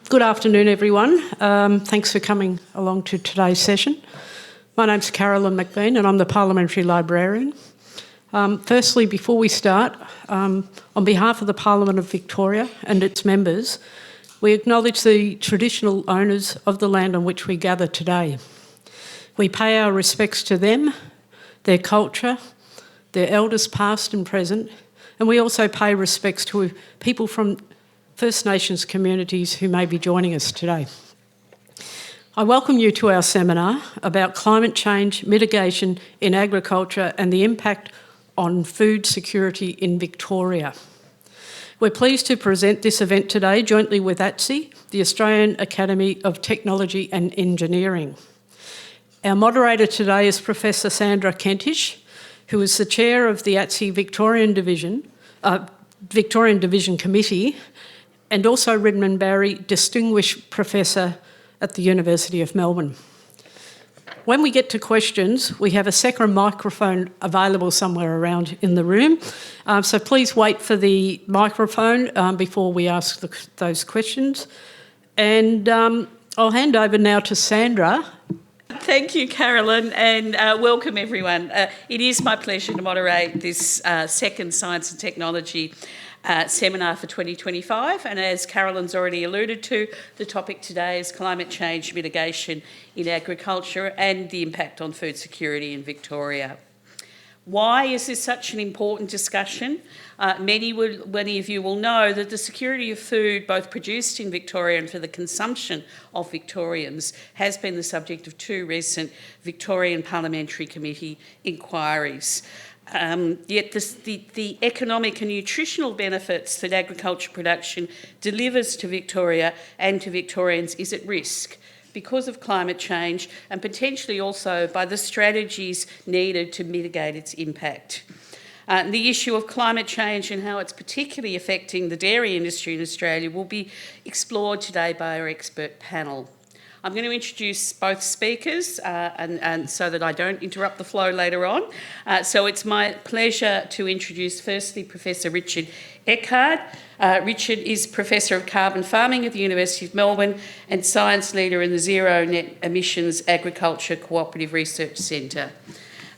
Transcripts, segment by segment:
Good afternoon, everyone. Thanks for coming along to today's session. My name's Carolyn McBean and I'm the Parliamentary Librarian. Firstly, before we start, on behalf of the Parliament of Victoria and its members, we acknowledge the traditional owners of the land on which we gather today. We pay our respects to them, their culture, their elders past and present, and we also pay respects to people from First Nations communities who may be joining us today. I welcome you to our seminar about climate change mitigation in agriculture and the impact on food security in Victoria. We're pleased to present this event today jointly with ATSE, the Australian Academy of Technology and Engineering. Our moderator today is Professor Sandra Kentish, who is the chair of the ATSE Victorian Division Committee, and also Redmond Barry, Distinguished Professor at the University of Melbourne. When we get to questions, we have a second microphone available somewhere around in the room, so please wait for the microphone before we ask those questions. And I'll hand over now to Sandra. Thank you, Carolyn, and welcome everyone. It is my pleasure to moderate this second Science and Technology seminar for 2025, and as Carolyn's already alluded to, the topic today is climate change mitigation in agriculture and the impact on food security in Victoria. Why is this such an important discussion? Many of you will know that the security of food, both produced in Victoria and for the consumption of Victorians, has been the subject of two recent Victorian Parliamentary Committee inquiries. Yet the economic and nutritional benefits that agriculture production delivers to Victoria and to Victorians is at risk because of climate change and potentially also by the strategies needed to mitigate its impact. The issue of climate change and how it's particularly affecting the dairy industry in Australia will be explored today by our expert panel. I'm going to introduce both speakers and so that I don't interrupt the flow later on. So it's my pleasure to introduce firstly Professor Richard Eckard. Richard is Professor of Carbon Farming at the University of Melbourne and Science Leader in the Zero Net Emissions Agriculture Cooperative Research Centre.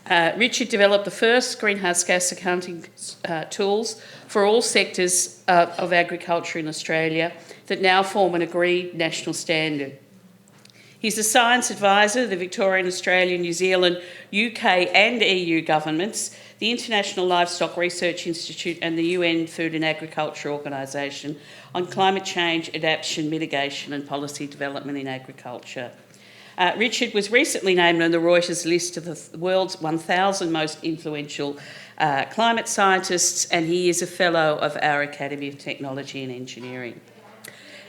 Richard developed the first greenhouse gas accounting tools for all sectors of agriculture in Australia that now form an agreed national standard. He's a science advisor to the Victorian, Australian, New Zealand, UK and EU governments, the International Livestock Research Institute and the UN Food and Agriculture Organisation on climate change, adaptation, mitigation and policy development in agriculture. Richard was recently named on the Reuters list of the world's 1,000 most influential climate scientists, and he is a fellow of our Academy of Technology and Engineering.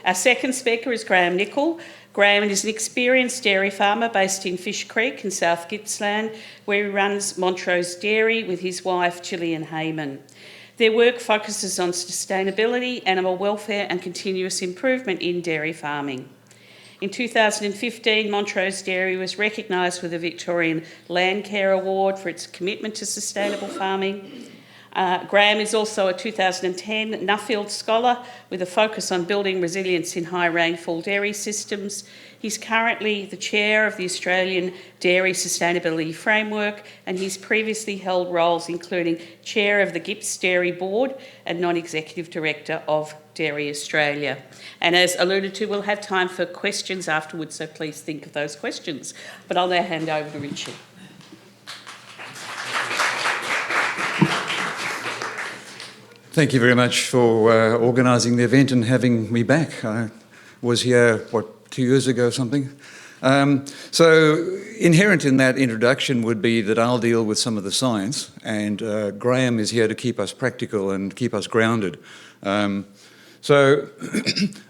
Our second speaker is Graham Nicol. Graham is an experienced dairy farmer based in Fish Creek in South Gippsland, where he runs Montrose Dairy with his wife Gillian Heyman. Their work focuses on sustainability, animal welfare and continuous improvement in dairy farming. In 2015, Montrose Dairy was recognised with the Victorian Landcare Award for its commitment to sustainable farming. Graham is also a 2010 Nuffield Scholar with a focus on building resilience in high rainfall dairy systems. He's currently the chair of the Australian Dairy Sustainability Framework, and he's previously held roles including chair of the Gips Dairy Board and non-executive director of Dairy Australia. And as alluded to, we'll have time for questions afterwards, so please think of those questions. But I'll now hand over to Richard. Thank you very much for organising the event and having me back. I was here, 2 years ago or something? So inherent in that introduction would be that I'll deal with some of the science, and Graham is here to keep us practical and keep us grounded. So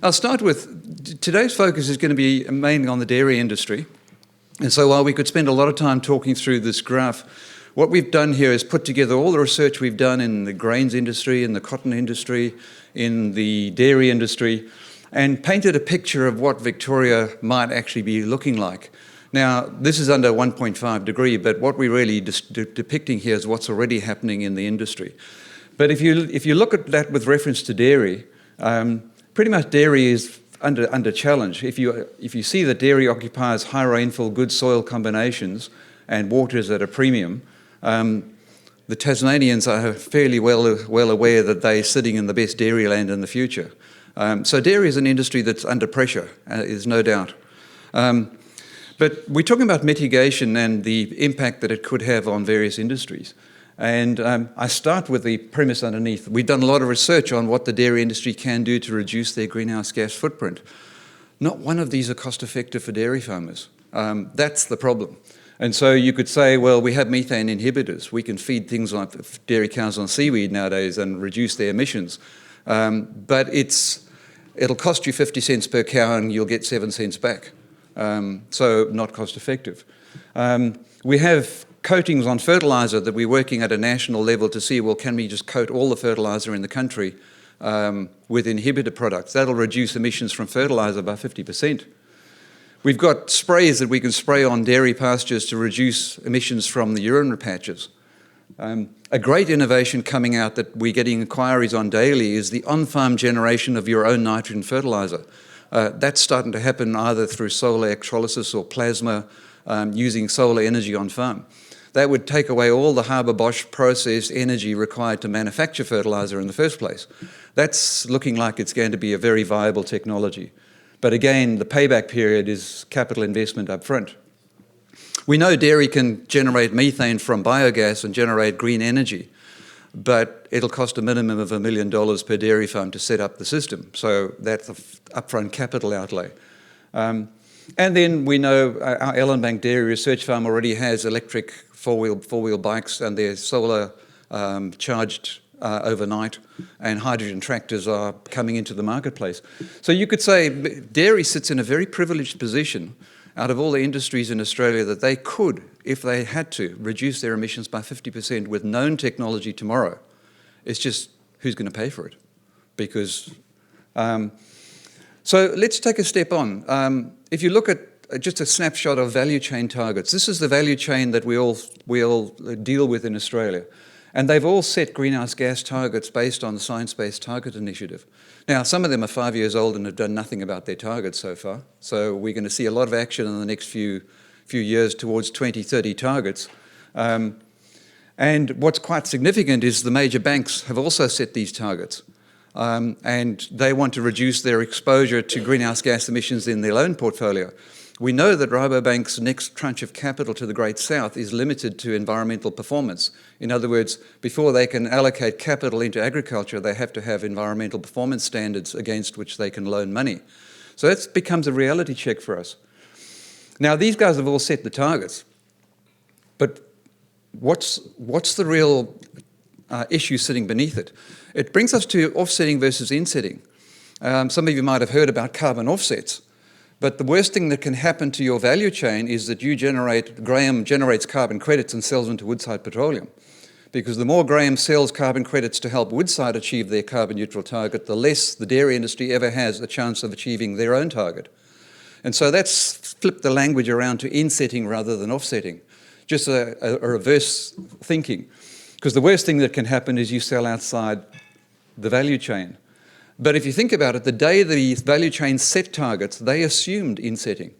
I'll start with, today's focus is going to be mainly on the dairy industry. And so while we could spend a lot of time talking through this graph, what we've done here is put together all the research we've done in the grains industry, in the cotton industry, in the dairy industry, and painted a picture of what Victoria might actually be looking like. Now, this is under 1.5 degree, but what we're really depicting here is what's already happening in the industry. But if you look at that with reference to dairy, pretty much dairy is under challenge. If you see that dairy occupies high rainfall, good soil combinations, and water is at a premium, the Tasmanians are fairly well aware that they're sitting in the best dairy land in the future. So dairy is an industry that's under pressure, is no doubt. But we're talking about mitigation and the impact that it could have on various industries. And I start with the premise underneath. We've done a lot of research on what the dairy industry can do to reduce their greenhouse gas footprint. Not one of these are cost effective for dairy farmers. That's the problem. And so you could say, well, we have methane inhibitors. We can feed things like dairy cows on seaweed nowadays and reduce their emissions. But it'll cost you 50 cents per cow and you'll get 7 cents back. So not cost effective. We have coatings on fertiliser that we're working at a national level to see, well, can we just coat all the fertiliser in the country with inhibitor products? That'll reduce emissions from fertiliser by 50%. We've got sprays that we can spray on dairy pastures to reduce emissions from the urinary patches. A great innovation coming out that we're getting inquiries on daily is the on-farm generation of your own nitrogen fertiliser. That's starting to happen either through solar electrolysis or plasma using solar energy on farm. That would take away all the Haber-Bosch processed energy required to manufacture fertiliser in the first place. That's looking like it's going to be a very viable technology. But again, the payback period is capital investment up front. We know dairy can generate methane from biogas and generate green energy, but it'll cost a minimum of $1 million per dairy farm to set up the system. So that's an upfront capital outlay. And then we know our Ellenbank Dairy Research Farm already has electric four-wheel bikes, and they're solar charged overnight, and hydrogen tractors are coming into the marketplace. So you could say dairy sits in a very privileged position out of all the industries in Australia that they could, if they had to, reduce their emissions by 50% with known technology tomorrow. It's just who's going to pay for it? Because so let's take a step on. If you look at just a snapshot of value chain targets, this is the value chain that we all deal with in Australia. And they've all set greenhouse gas targets based on the Science Based Target Initiative. Now, some of them are 5 years old and have done nothing about their targets so far. So we're going to see a lot of action in the next few years towards 2030 targets. And what's quite significant is the major banks have also set these targets. And they want to reduce their exposure to greenhouse gas emissions in their loan portfolio. We know that Rabobank's next tranche of capital to the Great South is limited to environmental performance. In other words, before they can allocate capital into agriculture, they have to have environmental performance standards against which they can loan money. So that becomes a reality check for us. Now, these guys have all set the targets, but what's the real issue sitting beneath it? It brings us to offsetting versus insetting. Some of you might have heard about carbon offsets. But the worst thing that can happen to your value chain is that Graham generates carbon credits and sells them to Woodside Petroleum. Because the more Graham sells carbon credits to help Woodside achieve their carbon neutral target, the less the dairy industry ever has a chance of achieving their own target. And so that's flipped the language around to insetting rather than offsetting. Just a reverse thinking. Because the worst thing that can happen is you sell outside the value chain. But if you think about it, the day the value chain set targets, they assumed insetting.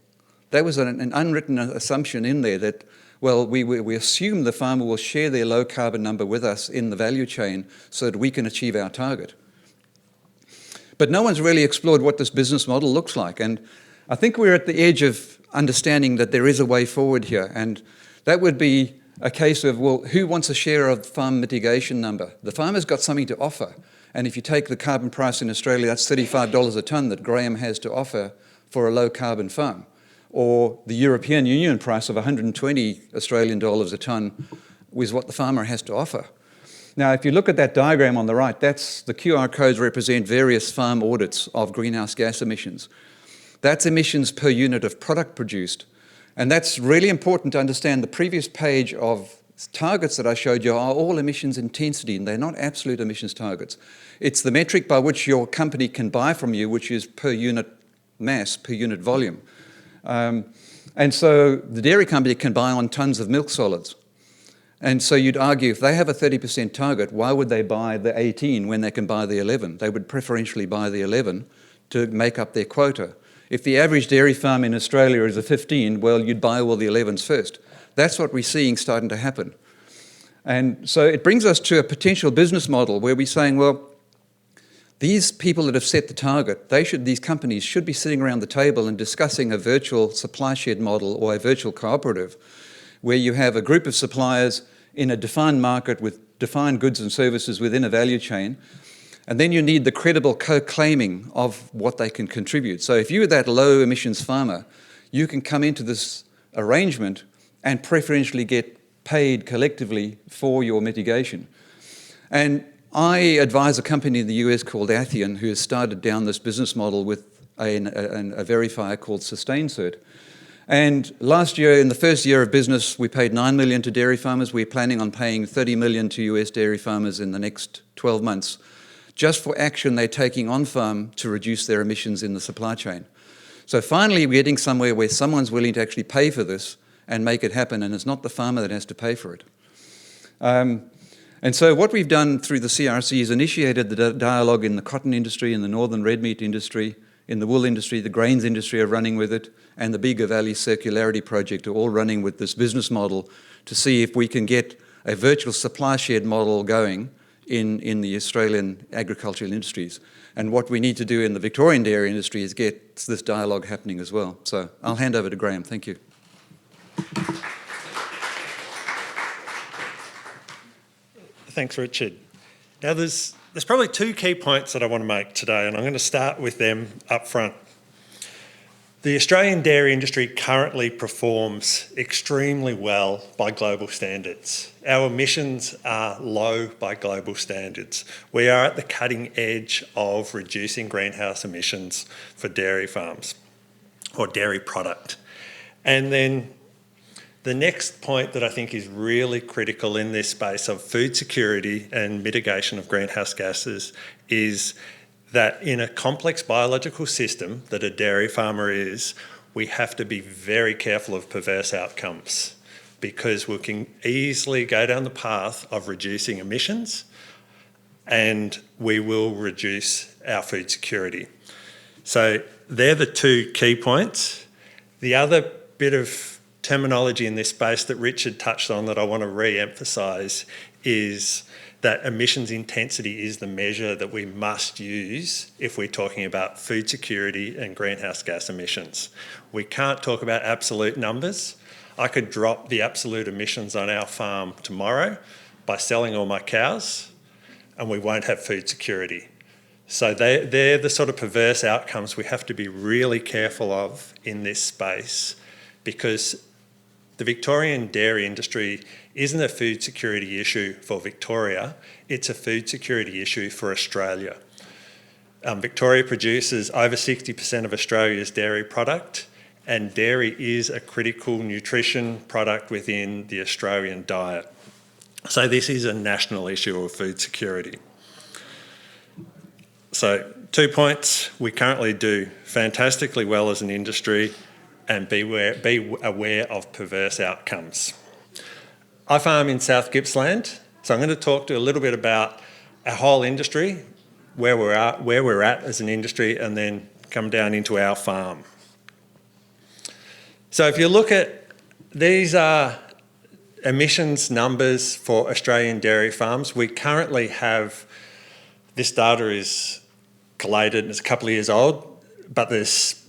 There was an unwritten assumption in there that, well, we assume the farmer will share their low carbon number with us in the value chain so that we can achieve our target. But no one's really explored what this business model looks like. And I think we're at the edge of understanding that there is a way forward here. And that would be a case of, well, who wants a share of farm mitigation number? The farmer's got something to offer. And if you take the carbon price in Australia, that's $35 a tonne that Graham has to offer for a low carbon farm. Or the European Union price of 120 Australian dollars a tonne is what the farmer has to offer. Now, if you look at that diagram on the right, that's the QR codes represent various farm audits of greenhouse gas emissions. That's emissions per unit of product produced. And that's really important to understand. The previous page of targets that I showed you are all emissions intensity, and they're not absolute emissions targets. It's the metric by which your company can buy from you, which is per unit mass, per unit volume. And so the dairy company can buy on tonnes of milk solids. And so you'd argue if they have a 30% target, why would they buy the 18 when they can buy the 11? They would preferentially buy the 11 to make up their quota. If the average dairy farm in Australia is a 15, well, you'd buy all the 11s first. That's what we're seeing starting to happen. And so it brings us to a potential business model where we're saying, well, these people that have set the target, these companies should be sitting around the table and discussing a virtual supply shed model or a virtual cooperative where you have a group of suppliers in a defined market with defined goods and services within a value chain. And then you need the credible co-claiming of what they can contribute. So if you're that low emissions farmer, you can come into this arrangement and preferentially get paid collectively for your mitigation. And I advise a company in the US called Athian who has started down this business model with a verifier called SustainCert. And last year, in the first year of business, we paid $9 million to dairy farmers. We're planning on paying $30 million to US dairy farmers in the next 12 months, just for action they're taking on farm to reduce their emissions in the supply chain. So finally, we're getting somewhere where someone's willing to actually pay for this and make it happen, and it's not the farmer that has to pay for it. And so what we've done through the CRC is initiated the dialogue in the cotton industry, in the northern red meat industry, in the wool industry, the grains industry are running with it, and the Bega Valley Circularity Project are all running with this business model to see if we can get a virtual supply shed model going in the Australian agricultural industries. And what we need to do in the Victorian dairy industry is get this dialogue happening as well. So I'll hand over to Graham. Thank you. Thanks, Richard. Now, there's probably two key points that I want to make today, and I'm going to start with them up front. The Australian dairy industry currently performs extremely well by global standards. Our emissions are low by global standards. We are at the cutting edge of reducing greenhouse emissions for dairy farms or dairy product. And then the next point that I think is really critical in this space of food security and mitigation of greenhouse gases is that in a complex biological system that a dairy farmer is, we have to be very careful of perverse outcomes because we can easily go down the path of reducing emissions and we will reduce our food security. So they're the two key points. The other bit of terminology in this space that Richard touched on that I want to re-emphasise is that emissions intensity is the measure that we must use if we're talking about food security and greenhouse gas emissions. We can't talk about absolute numbers. I could drop the absolute emissions on our farm tomorrow by selling all my cows and we won't have food security. So they're the sort of perverse outcomes we have to be really careful of in this space because the Victorian dairy industry isn't a food security issue for Victoria, it's a food security issue for Australia. Victoria produces over 60% of Australia's dairy product, and dairy is a critical nutrition product within the Australian diet. So this is a national issue of food security. So 2 points, we currently do fantastically well as an industry and be aware of perverse outcomes. I farm in South Gippsland, so I'm going to talk to you a little bit about our whole industry, where we're at as an industry, and then come down into our farm. So if you look at, these are emissions numbers for Australian dairy farms. We currently have, this data is collated, it's a couple of years old, but there's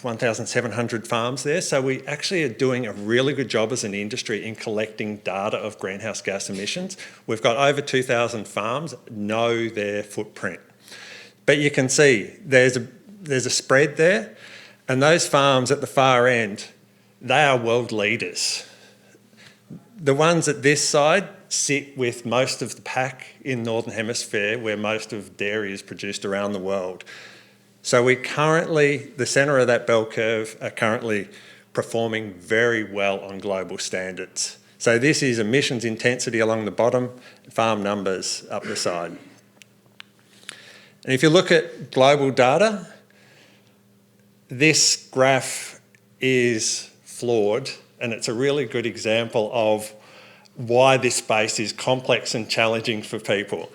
1,700 farms there. So we actually are doing a really good job as an industry in collecting data of greenhouse gas emissions. We've got over 2,000 farms know their footprint. But you can see there's a spread there, and those farms at the far end, they are world leaders. The ones at this side sit with most of the pack in Northern Hemisphere, where most of dairy is produced around the world. So we currently, the centre of that bell curve, are currently performing very well on global standards. So this is emissions intensity along the bottom, farm numbers up the side. And if you look at global data, this graph is flawed, and it's a really good example of why this space is complex and challenging for people.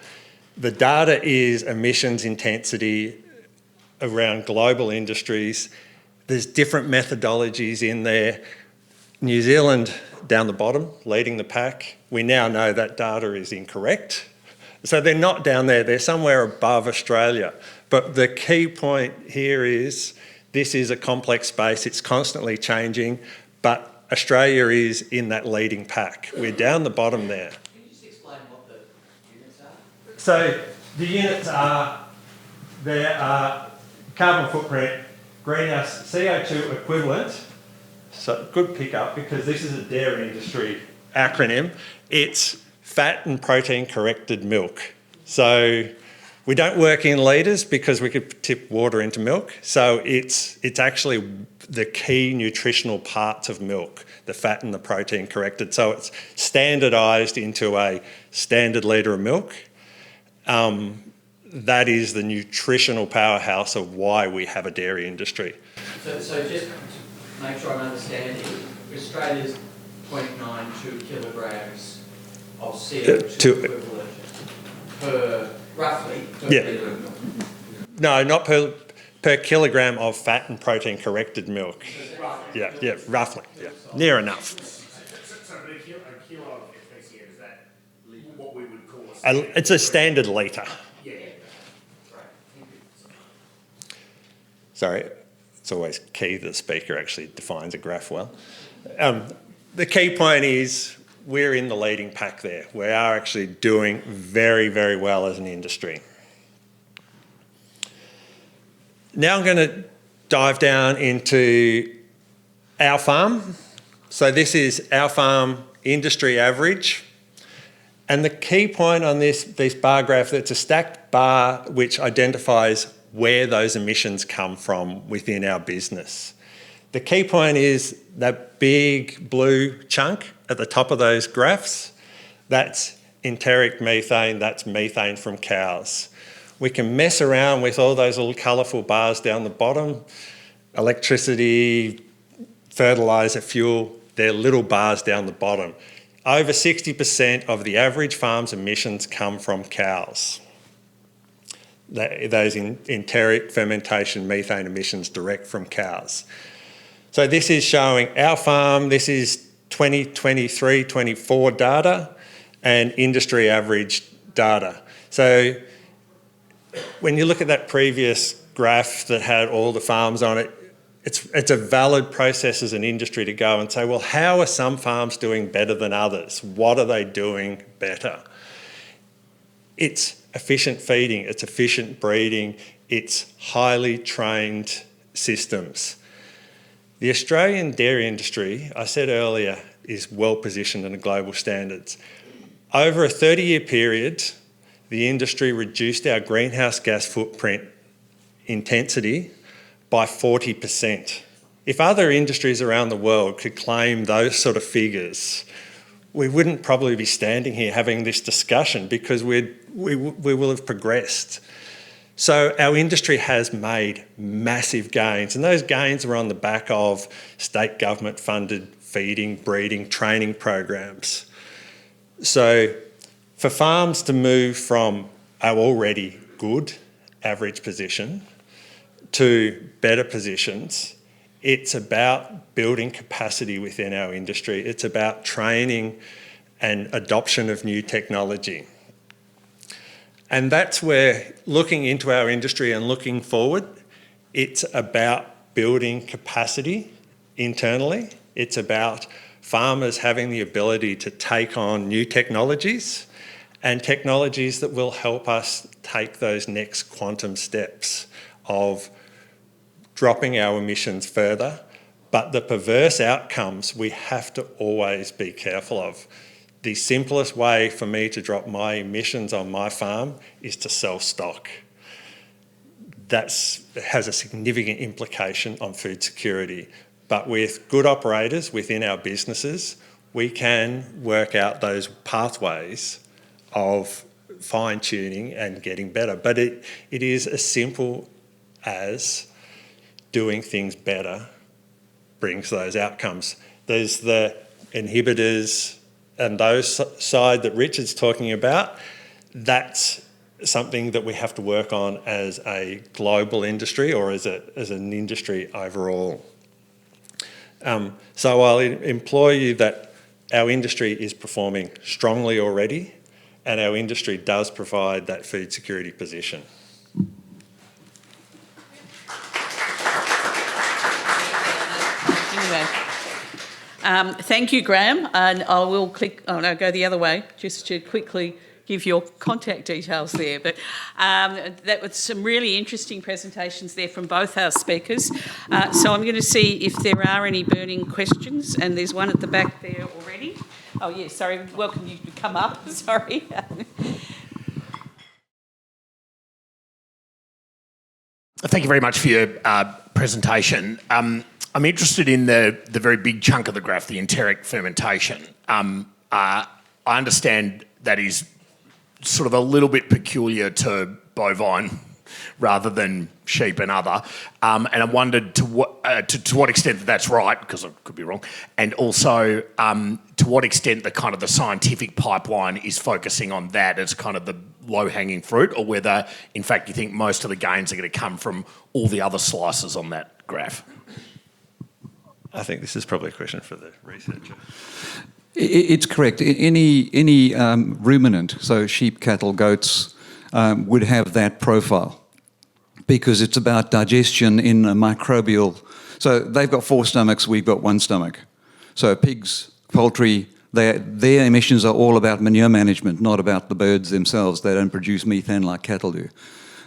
The data is emissions intensity around global industries. There's different methodologies in there. New Zealand down the bottom, leading the pack. We now know that data is incorrect. So they're not down there, they're somewhere above Australia. But the key point here is this is a complex space, it's constantly changing, but Australia is in that leading pack. We're down the bottom there. Can you just explain what the units are? So the units are, there are carbon footprint, greenhouse CO2 equivalent. So good pick up because this is a dairy industry acronym. It's fat and protein corrected milk. So we don't work in litres because we could tip water into milk. So it's actually the key nutritional parts of milk, the fat and the protein corrected. So it's standardised into a standard litre of milk. That is the nutritional powerhouse of why we have a dairy industry. So just to make sure I'm understanding, Australia's 0.92 kilograms of CO2 equivalent per, roughly, per litre of milk. No, not per kilogram of fat and protein corrected milk. Yeah, roughly. Yeah, near enough. So a kilo of FPCM, is that what we would call It's a standard litre. Yeah. Sorry, it's always key that the speaker actually defines a graph well. The key point is we're in the leading pack there. We are actually doing very, very well as an industry. Now I'm going to dive down into our farm. So this is our farm industry average. And the key point on this bar graph, it's a stacked bar which identifies where those emissions come from within our business. The key point is that big blue chunk at the top of those graphs, that's enteric methane, that's methane from cows. We can mess around with all those little colourful bars down the bottom, electricity, fertiliser, fuel, they're little bars down the bottom. Over 60% of the average farm's emissions come from cows. Those enteric fermentation methane emissions direct from cows. So this is showing our farm, this is 2023-24 data and industry average data. So when you look at that previous graph that had all the farms on it, it's a valid process as an industry to go and say, well, how are some farms doing better than others? What are they doing better? It's efficient feeding, it's efficient breeding, it's highly trained systems. The Australian dairy industry, I said earlier, is well positioned in the global standards. Over a 30-year period, the industry reduced our greenhouse gas footprint intensity by 40%. If other industries around the world could claim those sort of figures, we wouldn't probably be standing here having this discussion because we will have progressed. So our industry has made massive gains, and those gains are on the back of state government funded feeding, breeding, training programs. So for farms to move from our already good average position to better positions, it's about building capacity within our industry. It's about training and adoption of new technology. And that's where looking into our industry and looking forward, it's about building capacity internally. It's about farmers having the ability to take on new technologies and technologies that will help us take those next quantum steps of dropping our emissions further. But the perverse outcomes we have to always be careful of. The simplest way for me to drop my emissions on my farm is to sell stock. That has a significant implication on food security. But with good operators within our businesses, we can work out those pathways of fine-tuning and getting better. But it is as simple as doing things better brings those outcomes. There's the inhibitors and those side that Richard's talking about. That's something that we have to work on as a global industry or as an industry overall. So I'll implore you that our industry is performing strongly already, and our industry does provide that food security position. Thank you, Graham. And I will go the other way just to quickly give your contact details there. But that was some really interesting presentations there from both our speakers. So I'm going to see if there are any burning questions, and there's one at the back there already. Oh, yeah, sorry, welcome you to come up, sorry. Thank you very much for your presentation. I'm interested in the very big chunk of the graph, the enteric fermentation. I understand that is sort of a little bit peculiar to bovine rather than sheep and other. And I wondered to what extent that's right, because I could be wrong, and also to what extent the scientific pipeline is focusing on that as kind of the low-hanging fruit, or whether, in fact, you think most of the gains are going to come from all the other slices on that graph. I think this is probably a question for the researcher. It's correct. Any ruminant, so sheep, cattle, goats, would have that profile because it's about digestion in a microbial. So they've got 4 stomachs, we've got 1 stomach. So pigs, poultry, their emissions are all about manure management, not about the birds themselves. They don't produce methane like cattle do.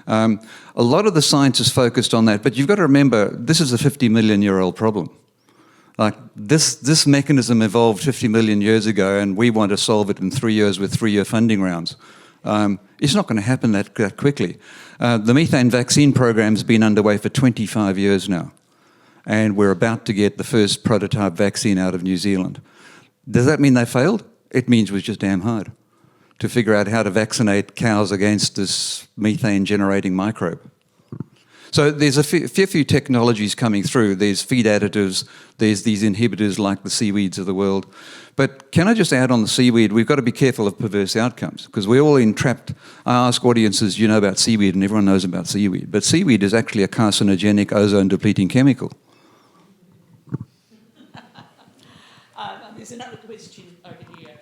A lot of the science is focused on that, but you've got to remember, this is a 50 million year old problem. Like this mechanism evolved 50 million years ago, and we want to solve it in 3 years with 3-year funding rounds. It's not going to happen that quickly. The methane vaccine program's been underway for 25 years now, and we're about to get the first prototype vaccine out of New Zealand. Does that mean they failed? It means it was just damn hard to figure out how to vaccinate cows against this methane-generating microbe. So there's a few technologies coming through. There's feed additives, there's these inhibitors like the seaweeds of the world. But can I just add on the seaweed, we've got to be careful of perverse outcomes because we're all entrapped. I ask audiences, you know about seaweed, and everyone knows about seaweed. But seaweed is actually a carcinogenic, ozone-depleting chemical. There's another question over here.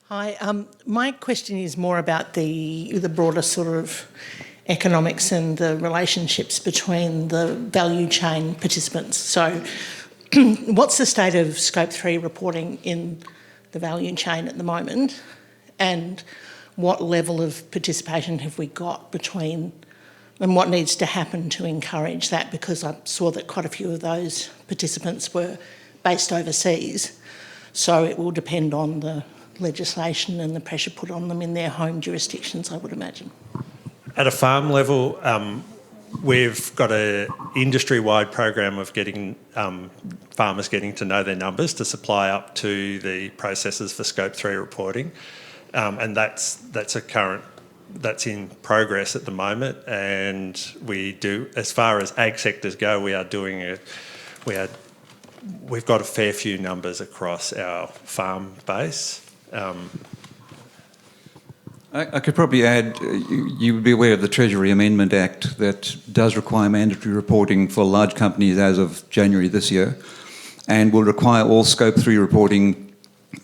Hi, my question is more about the broader sort of economics and the relationships between the value chain participants. So what's the state of Scope 3 reporting in the value chain at the moment, and what level of participation have we got between, and what needs to happen to encourage that? Because I saw that quite a few of those participants were based overseas, so it will depend on the legislation and the pressure put on them in their home jurisdictions, I would imagine. At a farm level, we've got an industry-wide program of getting farmers getting to know their numbers to supply up to the processes for Scope 3 reporting, and that's in progress at the moment. And we do, as far as ag sectors go, we've got a fair few numbers across our farm base. I could probably add, you would be aware of the Treasury Amendment Act that does require mandatory reporting for large companies as of January this year, and will require all Scope 3 reporting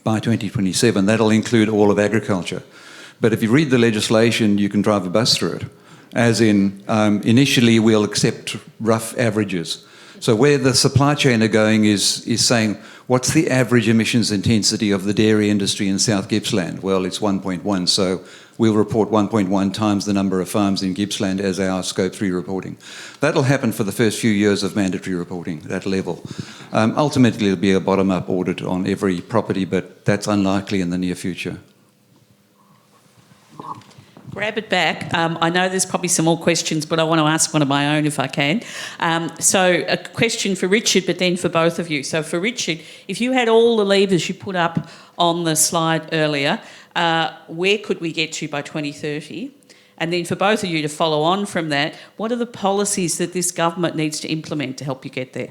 by 2027. That'll include all of agriculture. But if you read the legislation, you can drive a bus through it. As in, initially we'll accept rough averages. So where the supply chain are going is saying, what's the average emissions intensity of the dairy industry in South Gippsland? Well, it's 1.1, so we'll report 1.1 times the number of farms in Gippsland as our Scope 3 reporting. That'll happen for the first few years of mandatory reporting, that level. Ultimately, it'll be a bottom-up audit on every property, but that's unlikely in the near future. Grab it back. I know there's probably some more questions, but I want to ask one of my own if I can. So a question for Richard, but then for both of you. So for Richard, if you had all the levers you put up on the slide earlier, where could we get to by 2030? And then for both of you to follow on from that, what are the policies that this government needs to implement to help you get there?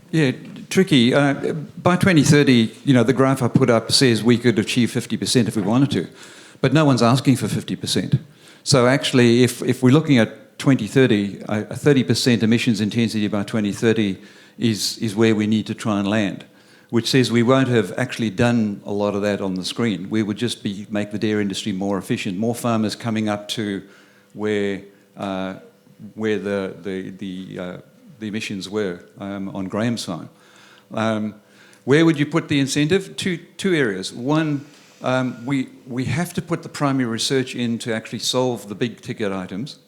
Yeah, tricky. By 2030, the graph I put up says we could achieve 50% if we wanted to, but no one's asking for 50%. So actually, if we're looking at 2030, a 30% emissions intensity by 2030 is where we need to try and land, which says we won't have actually done a lot of that on the screen. We would just make the dairy industry more efficient, more farmers coming up to where the emissions were on Graham's farm. Where would you put the incentive? Two areas. One, we have to put the primary research in to actually solve the big ticket items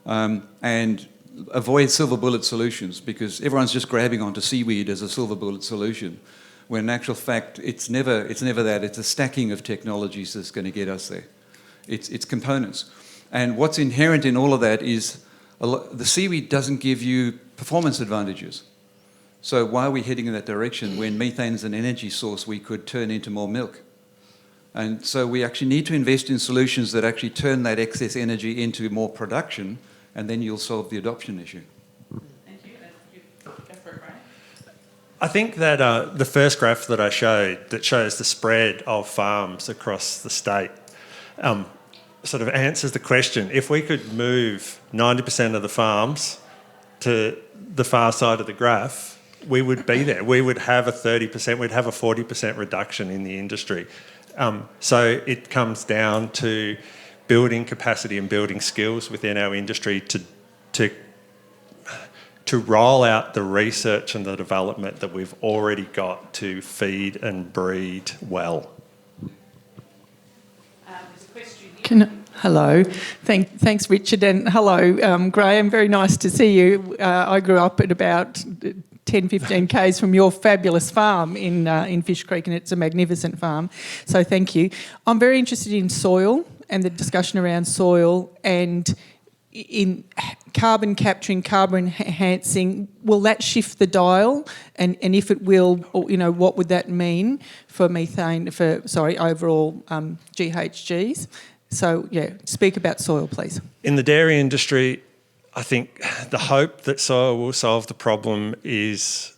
and avoid silver bullet solutions, because everyone's just grabbing onto seaweed as a silver bullet solution, when in actual fact it's never that. It's a stacking of technologies that's going to get us there. It's components. And what's inherent in all of that is the seaweed doesn't give you performance advantages. So why are we heading in that direction when methane's an energy source we could turn into more milk? And so we actually need to invest in solutions that actually turn that excess energy into more production, and then you'll solve the adoption issue. Thank you. Go for it, Graham. I think that the first graph that I showed that shows the spread of farms across the state sort of answers the question. If we could move 90% of the farms to the far side of the graph, we would be there. We would have a 30%, we'd have a 40% reduction in the industry. So it comes down to building capacity and building skills within our industry to roll out the research and the development that we've already got to feed and breed well. There's a question here. Hello. Thanks, Richard, and hello, Graham. Very nice to see you. I grew up at about 10, 15 k's from your fabulous farm in Fish Creek, and it's a magnificent farm. So thank you. I'm very interested in soil and the discussion around soil and in carbon capturing, carbon enhancing. Will that shift the dial? And if it will, what would that mean for methane, overall GHGs? So, speak about soil, please. In the dairy industry, I think the hope that soil will solve the problem is,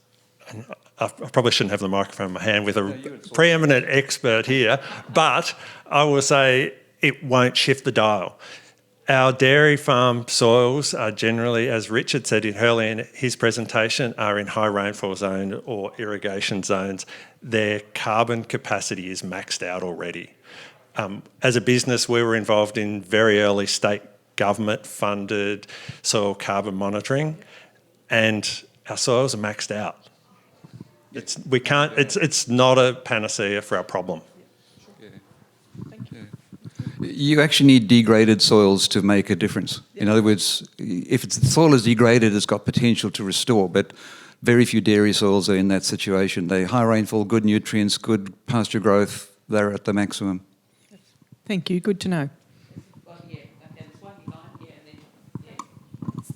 I probably shouldn't have the microphone in my hand with a preeminent expert here, but I will say it won't shift the dial. Our dairy farm soils are generally, as Richard said earlier in his presentation, are in high rainfall zone or irrigation zones. Their carbon capacity is maxed out already. As a business, we were involved in very early state government-funded soil carbon monitoring, and our soils are maxed out. It's not a panacea for our problem. You actually need degraded soils to make a difference. In other words, if the soil is degraded, it's got potential to restore, but very few dairy soils are in that situation. They're high rainfall, good nutrients, good pasture growth, they're at the maximum. Thank you. Good to know.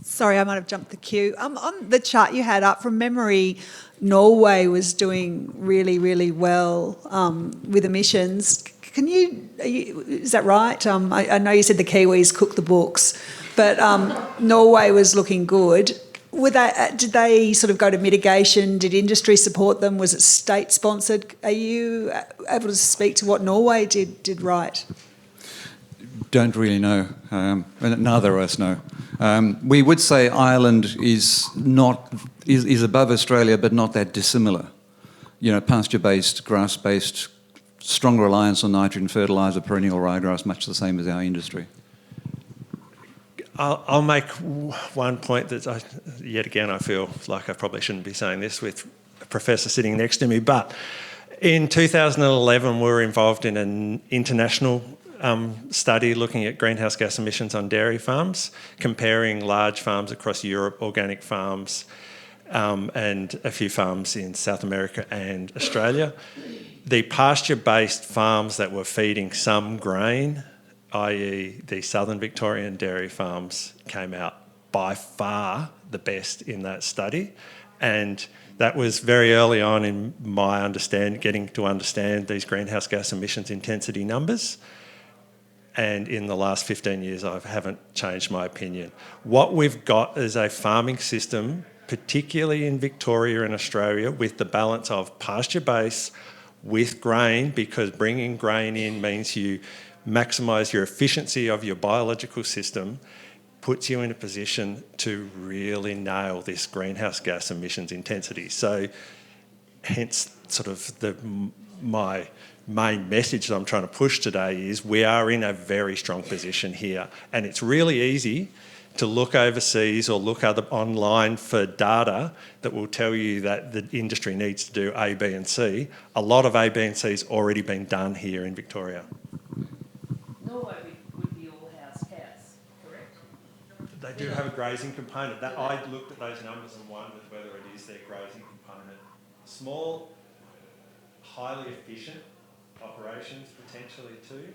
Sorry, I might have jumped the queue. On the chart you had up, from memory, Norway was doing really, really well with emissions. Is that right? I know you said the Kiwis cook the books, but Norway was looking good. Did they sort of go to mitigation? Did industry support them? Was it state-sponsored? Are you able to speak to what Norway did right? Don't really know. Neither of us know. We would say Ireland is above Australia, but not that dissimilar. Pasture-based, grass-based, strong reliance on nitrogen fertiliser, perennial ryegrass, much the same as our industry. I'll make one point that, yet again, I feel like I probably shouldn't be saying this with a professor sitting next to me, but in 2011 we were involved in an international study looking at greenhouse gas emissions on dairy farms, comparing large farms across Europe, organic farms, and a few farms in South America and Australia. The pasture-based farms that were feeding some grain, i.e. the Southern Victorian dairy farms, came out by far the best in that study. And that was very early on in my getting to understand these greenhouse gas emissions intensity numbers. And in the last 15 years, I haven't changed my opinion. What we've got is a farming system particularly in Victoria and Australia, with the balance of pasture base with grain, because bringing grain in means you maximise your efficiency of your biological system, puts you in a position to really nail this greenhouse gas emissions intensity. So hence sort of my main message that I'm trying to push today is we are in a very strong position here, and it's really easy to look overseas or look online for data that will tell you that the industry needs to do A, B and C. A lot of A, B and C has already been done here in Victoria. Norway would be all house cows, correct? They do have a grazing component. That I looked at those numbers and wondered whether it is their grazing component. Small, highly efficient operations potentially too.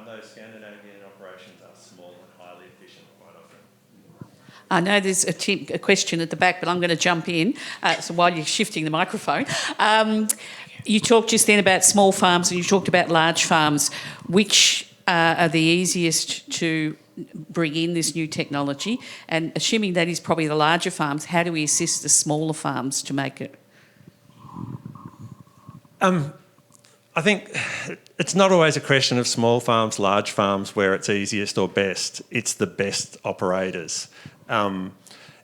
Those Scandinavian operations are small and highly efficient quite often. I know there's a question at the back, but I'm going to jump in. So while you're shifting the microphone, you talked just then about small farms and you talked about large farms. Which are the easiest to bring in this new technology? And assuming that is probably the larger farms, how do we assist the smaller farms to make it? I think it's not always a question of small farms, large farms, where it's easiest or best. It's the best operators.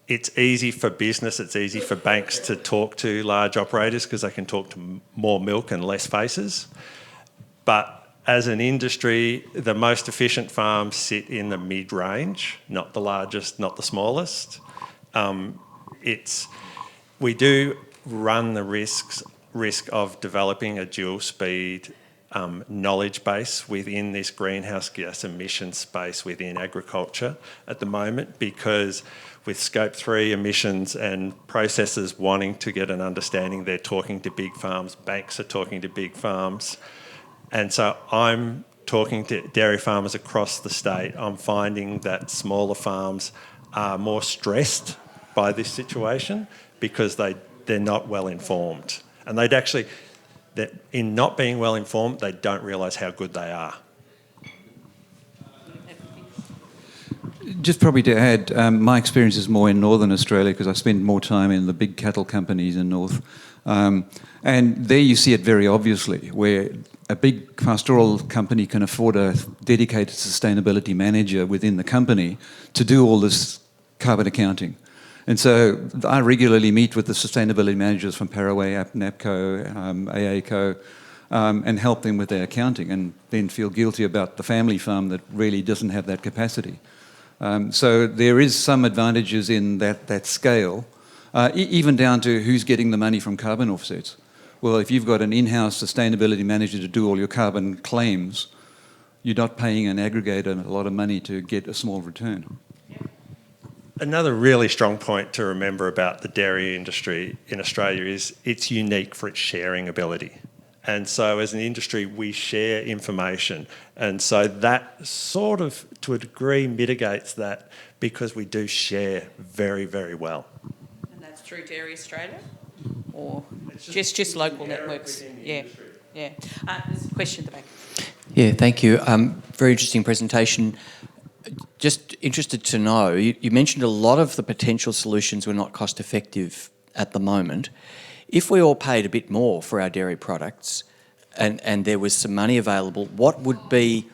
It's easy for business, it's easy for banks to talk to large operators because they can talk to more milk and less faces. But as an industry, the most efficient farms sit in the mid-range, not the largest, not the smallest. We do run the risk of developing a dual speed knowledge base within this greenhouse gas emission space within agriculture at the moment, because with Scope 3 emissions and processors wanting to get an understanding, they're talking to big farms, banks are talking to big farms. And so I'm talking to dairy farmers across the state. I'm finding that smaller farms are more stressed by this situation because they're not well informed. And that in not being well informed, they don't realise how good they are. Just probably to add, my experience is more in Northern Australia because I spend more time in the big cattle companies in North. And there you see it very obviously, where a big pastoral company can afford a dedicated sustainability manager within the company to do all this carbon accounting. And so I regularly meet with the sustainability managers from Paraway, NAPCO, AACO, and help them with their accounting, and then feel guilty about the family farm that really doesn't have that capacity. So there is some advantages in that scale, even down to who's getting the money from carbon offsets. Well, if you've got an in-house sustainability manager to do all your carbon claims, you're not paying an aggregator a lot of money to get a small return. Another really strong point to remember about the dairy industry in Australia is it's unique for its sharing ability. And so as an industry, we share information. And so that sort of, to a degree, mitigates that because we do share very, very well. And that's through Dairy Australia? Or just local networks? Yeah. There's a question at the back. Yeah, thank you. Very interesting presentation. Just interested to know, you mentioned a lot of the potential solutions were not cost effective at the moment. If we all paid a bit more for our dairy products and there was some money available, what would be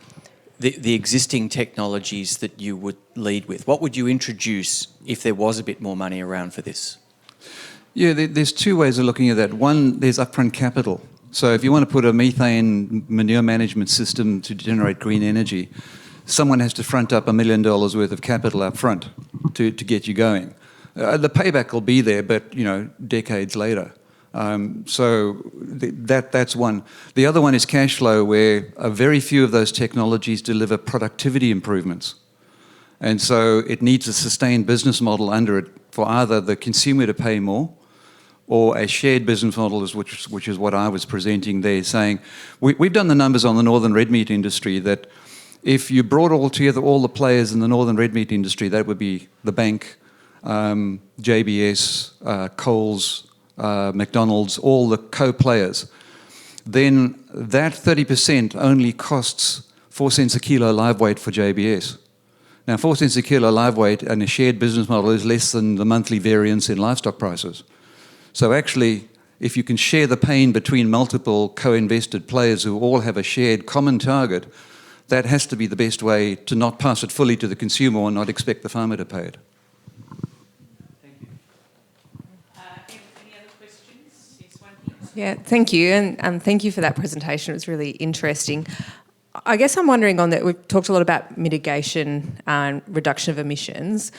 the existing technologies that you would lead with? What would you introduce if there was a bit more money around for this? Yeah, there's two ways of looking at that. One, there's upfront capital. So if you want to put a methane manure management system to generate green energy, someone has to front up $1 million worth of capital up front to get you going. The payback will be there, but, decades later. So that's one. The other one is cash flow, where a very few of those technologies deliver productivity improvements. And so it needs a sustained business model under it for either the consumer to pay more or a shared business model, which is what I was presenting there, saying we've done the numbers on the northern red meat industry that if you brought all together all the players in the northern red meat industry, that would be the bank, JBS, Coles, McDonald's, all the co-players, then that 30% only costs 4 cents a kilo live weight for JBS. Now, 4 cents a kilo live weight and a shared business model is less than the monthly variance in livestock prices. So actually, if you can share the pain between multiple co-invested players who all have a shared common target, that has to be the best way to not pass it fully to the consumer or not expect the farmer to pay it. Thank you. Any other questions? Yes, one here. Yeah, thank you, and thank you for that presentation. It was really interesting. I guess I'm wondering on that, we've talked a lot about mitigation and reduction of emissions.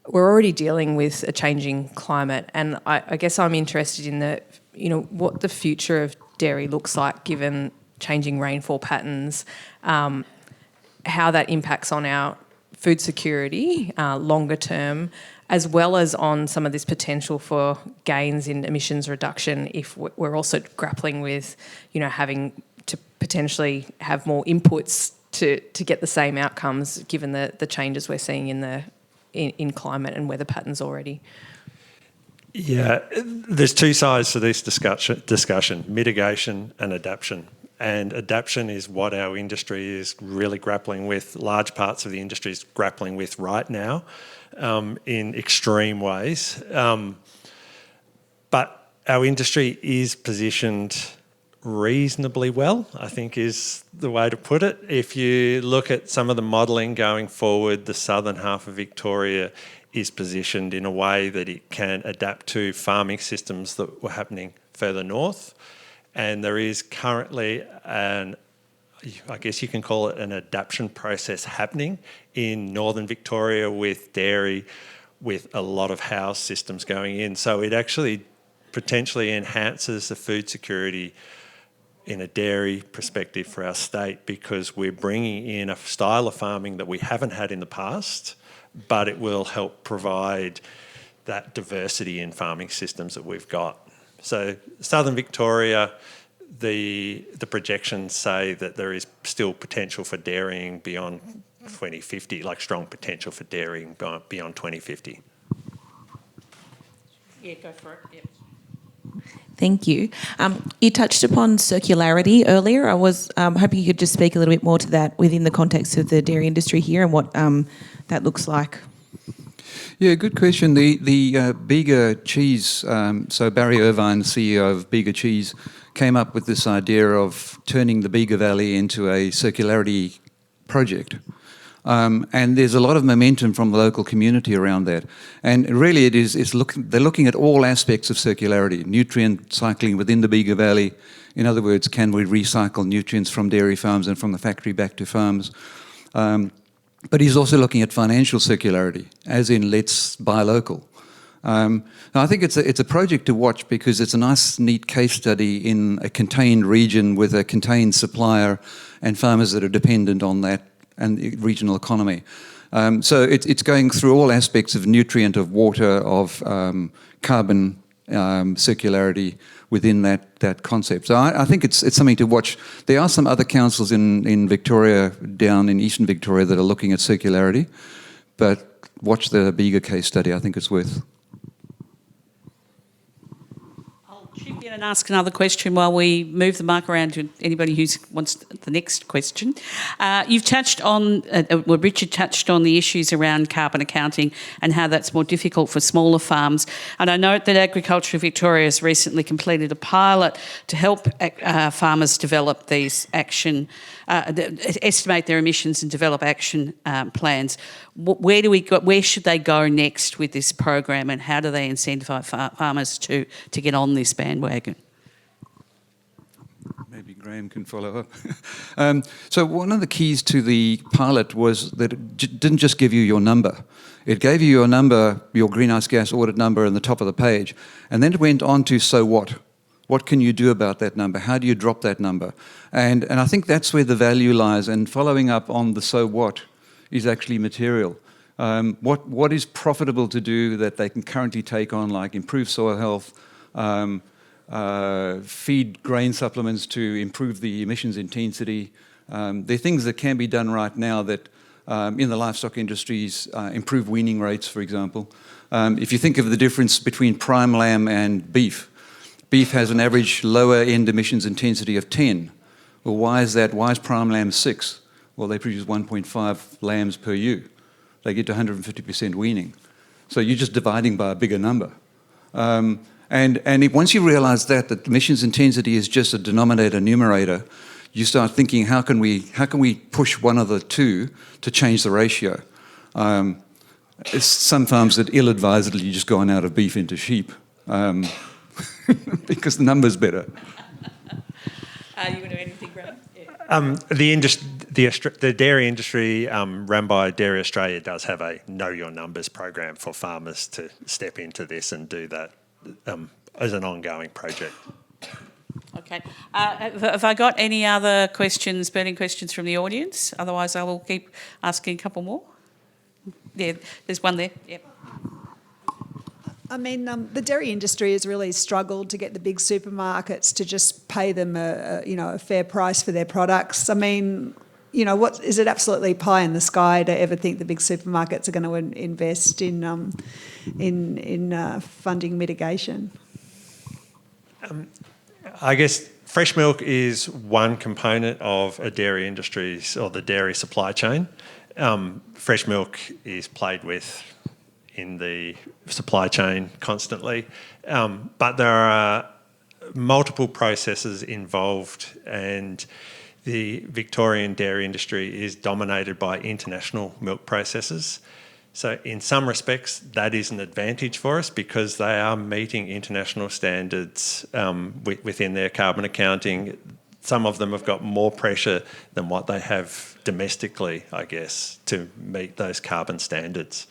We're already dealing with a changing climate, and I guess I'm interested in what the future of dairy looks like given changing rainfall patterns, how that impacts on our food security longer term, as well as on some of this potential for gains in emissions reduction if we're also grappling with, having to potentially have more inputs to get the same outcomes given the changes we're seeing in climate and weather patterns already. Yeah, there's two sides to this discussion, mitigation and adaptation. And adaptation is what our industry is really grappling with, large parts of the industry is grappling with right now in extreme ways. But our industry is positioned reasonably well, I think is the way to put it. If you look at some of the modelling going forward, the southern half of Victoria is positioned in a way that it can adapt to farming systems that were happening further north. And there is currently I guess you can call it an adaptation process happening in northern Victoria with dairy, with a lot of house systems going in. So it actually potentially enhances the food security in a dairy perspective for our state, because we're bringing in a style of farming that we haven't had in the past, but it will help provide that diversity in farming systems that we've got. So southern Victoria, the projections say that there is still potential for dairying beyond 2050, like strong potential for dairying beyond 2050. Yeah, go for it. Yep. Thank you. You touched upon circularity earlier. I was hoping you could just speak a little bit more to that within the context of the dairy industry here and what that looks like. Yeah, good question. The Bega Cheese, so Barry Irvine, the CEO of Bega Cheese, came up with this idea of turning the Bega Valley into a circularity project. And there's a lot of momentum from the local community around that. And really they're looking at all aspects of circularity, nutrient cycling within the Bega Valley. In other words, can we recycle nutrients from dairy farms and from the factory back to farms? But he's also looking at financial circularity, as in let's buy local. I think it's a project to watch because it's a nice, neat case study in a contained region with a contained supplier and farmers that are dependent on that and the regional economy. So it's going through all aspects of nutrient, of water, of carbon circularity within that concept. So I think it's something to watch. There are some other councils in Victoria, down in eastern Victoria, that are looking at circularity, but watch the Bega case study. I think it's worth. I'll chip in and ask another question while we move the mic around to anybody who wants the next question. You've touched on, Richard touched on the issues around carbon accounting and how that's more difficult for smaller farms. And I note that Agriculture Victoria has recently completed a pilot to help farmers develop these estimate their emissions and develop action plans. Where should they go next with this program, and how do they incentivise farmers to get on this bandwagon? Maybe Graham can follow up. So one of the keys to the pilot was that it didn't just give you your number. It gave you your number, your greenhouse gas audit number, on the top of the page, and then it went on to so what? What can you do about that number? How do you drop that number? And I think that's where the value lies, and following up on the so what is actually material. What is profitable to do that they can currently take on, like improve soil health, feed grain supplements to improve the emissions intensity. There are things that can be done right now that in the livestock industries improve weaning rates, for example. If you think of the difference between prime lamb and beef, beef has an average lower end emissions intensity of 10. Well, why is that? Why is prime lamb 6? Well, they produce 1.5 lambs per ewe. They get to 150% weaning. So you're just dividing by a bigger number. Once you realise that emissions intensity is just a denominator numerator, you start thinking, how can we push one of the two to change the ratio? Some farms that ill-advisedly just gone out of beef into sheep because the number's better. You want to do anything, Graham? The dairy industry run by Dairy Australia does have a Know Your Numbers program for farmers to step into this and do that as an ongoing project. Okay. Have I got any other questions, burning questions from the audience? Otherwise, I will keep asking a couple more. Yeah, there's one there. Yep. I mean, the dairy industry has really struggled to get the big supermarkets to just pay them a fair price for their products. I mean, what is it absolutely pie in the sky to ever think the big supermarkets are going to invest in funding mitigation? I guess fresh milk is one component of a dairy industry or the dairy supply chain. Fresh milk is played with in the supply chain constantly, but there are multiple processes involved, and the Victorian dairy industry is dominated by international milk processors. So in some respects, that is an advantage for us because they are meeting international standards within their carbon accounting. Some of them have got more pressure than what they have domestically, I guess, to meet those carbon standards.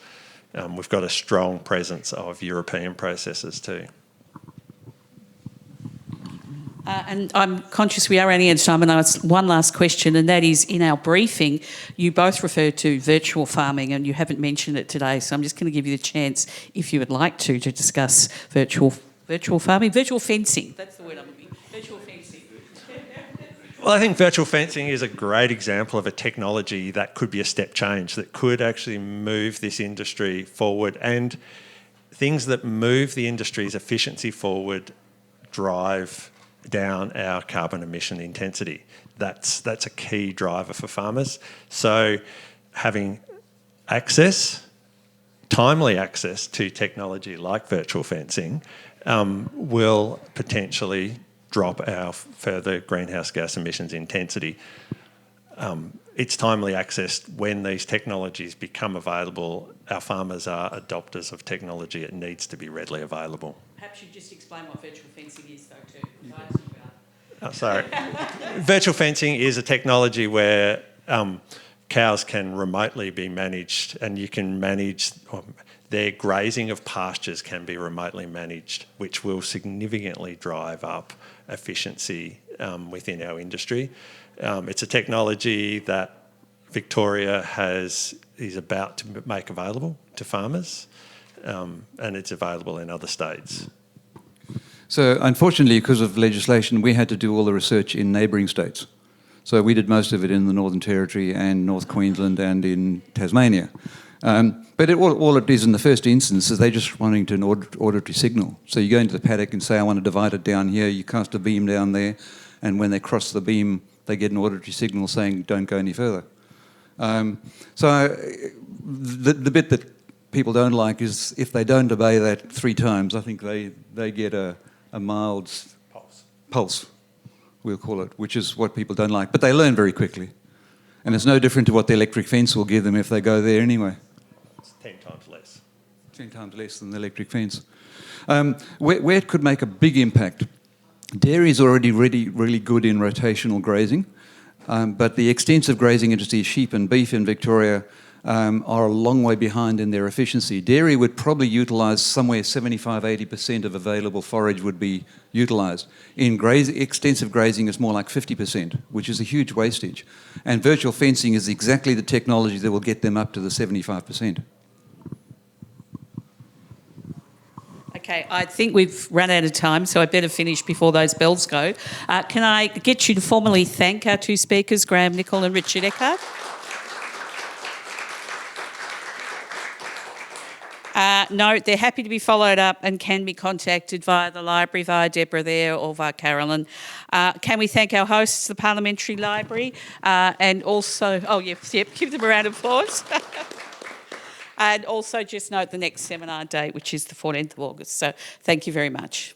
We've got a strong presence of European processors too. And I'm conscious we are running out of time, and one last question, and that is, in our briefing, you both referred to virtual farming, and you haven't mentioned it today, so I'm just going to give you the chance, if you would like to discuss virtual farming, virtual fencing. That's the word I'm looking for. Virtual fencing. Well, I think virtual fencing is a great example of a technology that could be a step change, that could actually move this industry forward, and things that move the industry's efficiency forward drive down our carbon emission intensity. That's a key driver for farmers. So having timely access to technology like virtual fencing will potentially drop our further greenhouse gas emissions intensity. It's timely accessed when these technologies become available. Our farmers are adopters of technology. It needs to be readily available. Perhaps you just explain what virtual fencing is, though, too. Sorry. Virtual fencing is a technology where cows can remotely be managed, and you can manage their grazing of pastures can be remotely managed, which will significantly drive up efficiency within our industry. It's a technology that Victoria is about to make available to farmers, and it's available in other states. So unfortunately, because of legislation, we had to do all the research in neighbouring states. So we did most of it in the Northern Territory and North Queensland and in Tasmania. But all it is in the first instance is they're just wanting to an auditory signal. So you go into the paddock and say, I want to divide it down here, you cast a beam down there, and when they cross the beam, they get an auditory signal saying, don't go any further. The bit that people don't like is if they don't obey that 3 times, I think they get a mild pulse, we'll call it, which is what people don't like. But they learn very quickly. And it's no different to what the electric fence will give them if they go there anyway. It's 10 times less. 10 times less than the electric fence. Where it could make a big impact, dairy is already really good in rotational grazing, but the extensive grazing industry, sheep and beef in Victoria, are a long way behind in their efficiency. Dairy would probably utilise somewhere 75-80% of available forage would be utilised. In extensive grazing, it's more like 50%, which is a huge wastage. And virtual fencing is exactly the technology that will get them up to the 75%. Okay, I think we've run out of time, so I better finish before those bells go. Can I get you to formally thank our 2 speakers, Graham Nicol and Richard Eckard? No, they're happy to be followed up and can be contacted via the library, via Deborah there or via Carolyn. Can we thank our hosts, the Parliamentary Library, and also, give them a round of applause. And also just note the next seminar date, which is the 14th of August. So thank you very much.